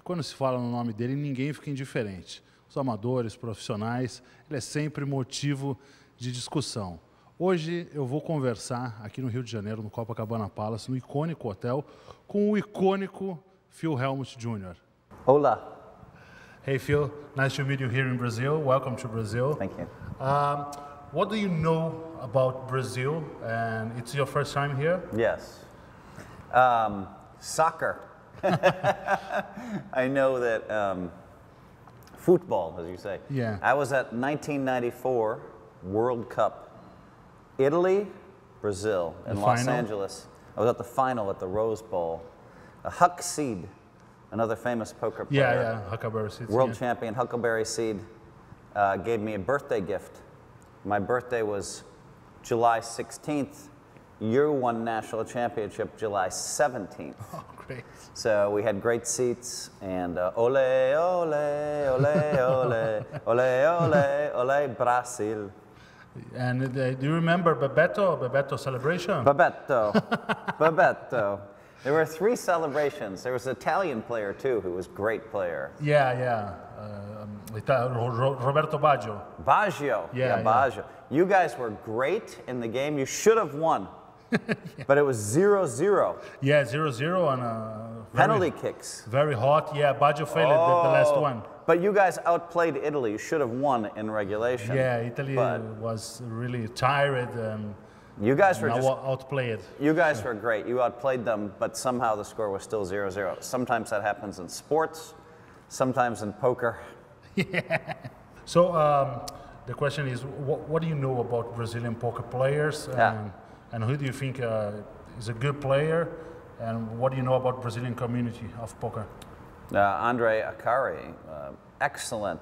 quando se fala no nome dele, ninguém fica indiferente. Os amadores, profissionais, ele é sempre motivo de discussão. Hoje eu vou conversar aqui no Rio de Janeiro, no Copacabana Palace, no icônico hotel, com o icônico Phil Hellmuth Jr. Olá. Hey Phil, nice to meet you here in Brazil. Welcome to Brazil. Thank you. What do you know about Brazil? And it's your first time here? Yes. Soccer. I know that football, as you say. Yeah. I was at 1994 World Cup. Italy, Brazil, in Los Angeles. I was at the final at the Rose Bowl. Huck Seed, another famous poker player. Yeah, Huckleberry Seed. World champion Huckleberry Seed gave me a birthday gift. My birthday was July 16th. You won national championship July 17th. Oh, great. So we had great seats and ole, ole, ole, ole, ole, ole, ole, Brazil. And do you remember Bebeto celebration? Bebeto, Bebeto. There were 3 celebrations. There was an Italian player too, who was a great player. Yeah. Roberto Baggio. Baggio. Yeah, Baggio. You guys were great in the game. You should have won. Yeah. But it was 0-0. Yeah, 0-0 on penalty kicks. Very hot. Yeah, Baggio failed the last one. But you guys outplayed Italy. You should have won in regulation. Yeah, Italy was really tired. You guys were outplayed. You guys were great. You outplayed them, but somehow the score was still 0-0. Sometimes that happens in sports, sometimes in poker. Yeah. So the question is, what do you know about Brazilian poker players? And who do you think is a good player? And what do you know about Brazilian community of poker? Andre Akari, excellent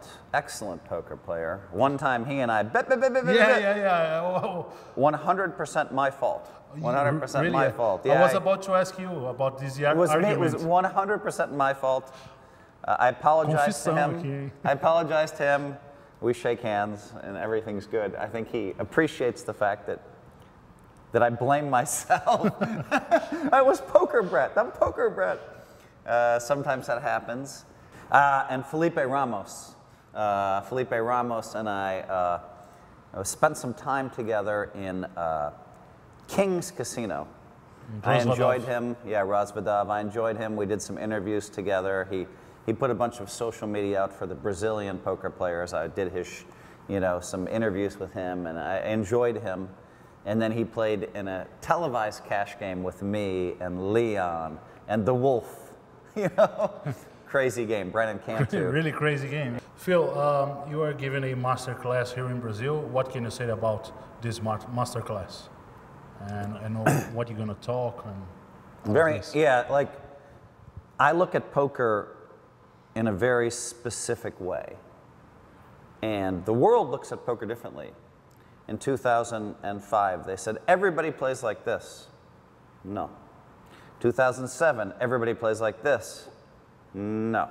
poker player. One time he and I bet. Yeah. 100% my fault. 100% really? My fault. Yeah, I was about to ask you about this argument. It was 100% my fault. I apologized to him. Okay. I apologized to him. We shake hands and everything's good. I think he appreciates the fact that I blame myself. I was poker brat. I'm poker brat. Sometimes that happens. And Felipe Ramos. Felipe Ramos and I spent some time together in King's Casino. I enjoyed him. Yeah, Razvadov. I enjoyed him. We did some interviews together. He put a bunch of social media out for the Brazilian poker players. I did his, some interviews with him, and I enjoyed him. And then he played in a televised cash game with me and Leon and the Wolf. Crazy game. Brennan Cantu. Really crazy game. Phil, you are giving a master class here in Brazil. What can you say about this master class? And what you're going to talk and I look at poker in a very specific way. And the world looks at poker differently. In 2005, they said, everybody plays like this. No. 2007, everybody plays like this. No.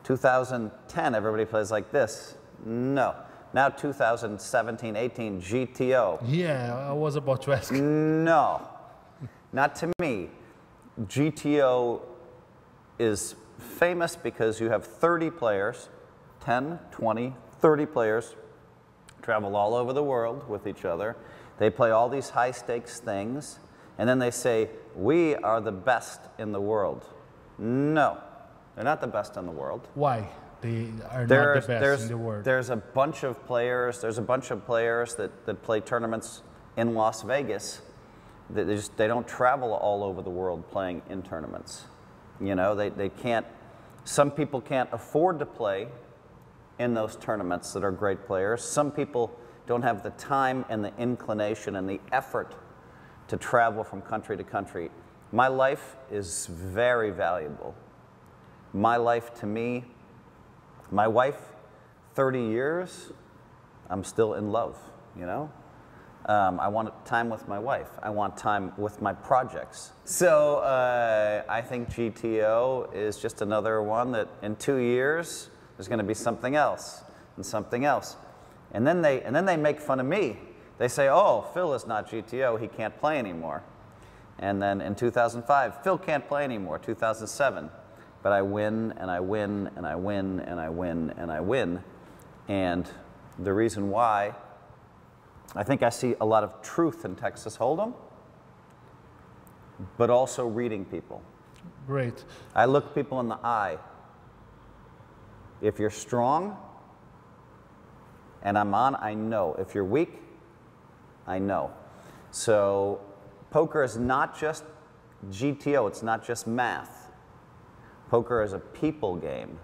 2010, everybody plays like this. No. Now 2017, 18, GTO. Yeah, I was about to ask. No. Not to me. GTO is famous because you have 30 players, 10, 20, 30 players, travel all over the world with each other. They play all these high stakes things, and then they say, we are the best in the world. No, they're not the best in the world. Why? They are not the best in the world. There's a bunch of players, that play tournaments in Las Vegas. They don't travel all over the world playing in tournaments. They can't, some people can't afford to play in those tournaments that are great players. Some people don't have the time and the inclination and the effort to travel from country to country. My life is very valuable. My life to me, my wife, 30 years, I'm still in love, I want time with my wife. I want time with my projects. So I think GTO is just another one that in 2 years, there's going to be something else and something else. And then they make fun of me. They say, oh, Phil is not GTO, he can't play anymore. And then in 2005, Phil can't play anymore. 2007, but I win and I win and I win and I win and I win. And the reason why, I think I see a lot of truth in Texas Hold'em, but also reading people. Great. I look people in the eye. If you're strong and I'm on, I know. If you're weak, I know. So poker is not just GTO, it's not just math. Poker is a people game.